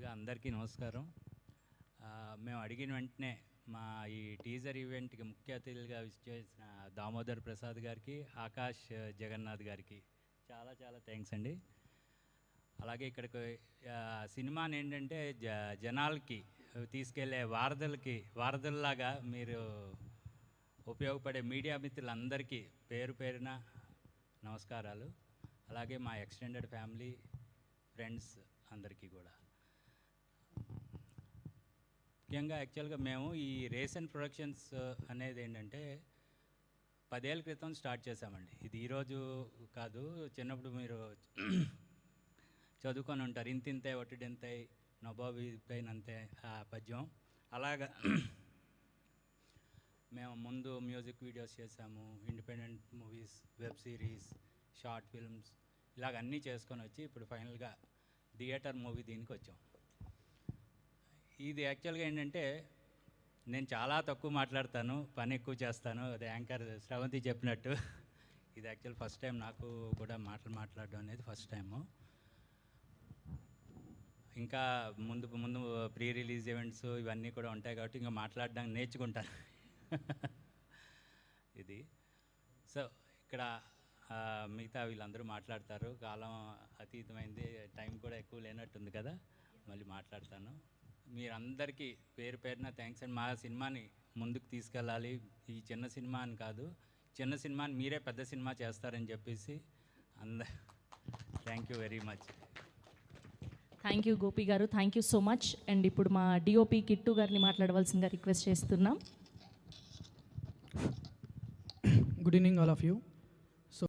ముందుగా అందరికీ నమస్కారం. మేము అడిగిన వెంటనే మా ఈ టీజర్ ఈవెంట్కి ముఖ్య అతిథులుగా విచ్చేసిన దామోదర్ ప్రసాద్ గారికి, ఆకాష్ జగన్నాథ్ గారికి చాలా చాలా థ్యాంక్స్ అండి. అలాగే ఇక్కడికి సినిమాని ఏంటంటే జనాలకి తీసుకెళ్లే వారధుల్లాగా మీరు ఉపయోగపడే మీడియా మిత్రులందరికీ పేరు పేరున నమస్కారాలు. అలాగే మా ఎక్స్టెండెడ్ ఫ్యామిలీ ఫ్రెండ్స్ అందరికీ కూడా. ముఖ్యంగా యాక్చువల్గా మేము ఈ రేసన్ ప్రొడక్షన్స్ అనేది ఏంటంటే 10 ఏళ్ళ క్రితం స్టార్ట్ చేశామండి. ఇది ఈరోజు కాదు, చిన్నప్పుడు మీరు చదువుకొని ఉంటారు. ఇంతింతే ఒట్టిడింతే నొబాబి పైనంతే ఆ పద్యం. అలాగా మేము ముందు మ్యూజిక్ వీడియోస్ చేసాము, independent movies, web series, short films, ఇలాగ అన్నీ చేసుకొని వచ్చి ఇప్పుడు ఫైనల్గా థియేటర్ మూవీ దీనికి వచ్చాం. ఇది యాక్చువల్గా ఏంటంటే నేను చాలా తక్కువ మాట్లాడతాను, పని ఎక్కువ చేస్తాను. అది యాంకర్ శ్రవంతి చెప్పినట్టు ఇది యాక్చువల్ ఫస్ట్ టైం నాకు కూడా మాట్లాడడం అనేది ఫస్ట్ టైము. ఇంకా ముందు ముందు ప్రీ రిలీజ్ ఈవెంట్స్ ఇవన్నీ కూడా ఉంటాయి కాబట్టి ఇంకా మాట్లాడడానికి నేర్చుకుంటాను ఇది. సో ఇక్కడ మిగతా వీళ్ళందరూ మాట్లాడతారు. కాలం అతీతమైంది, టైం కూడా ఎక్కువ లేనట్టుంది కదా, మళ్ళీ మాట్లాడతాను. మీరందరికీ పేరు పేరున థ్యాంక్స్ అండి. మా సినిమాని ముందుకు తీసుకెళ్ళాలి, ఈ చిన్న సినిమా అని కాదు, చిన్న సినిమాని మీరే పెద్ద సినిమా చేస్తారని చెప్పేసి thank you very much. Thank you Gopi గారు, thank you so much. And ఇప్పుడు మా డిఓపి కిట్టు గారిని మాట్లాడవలసిందిగా రిక్వెస్ట్ చేస్తున్నాం. Good evening all of you.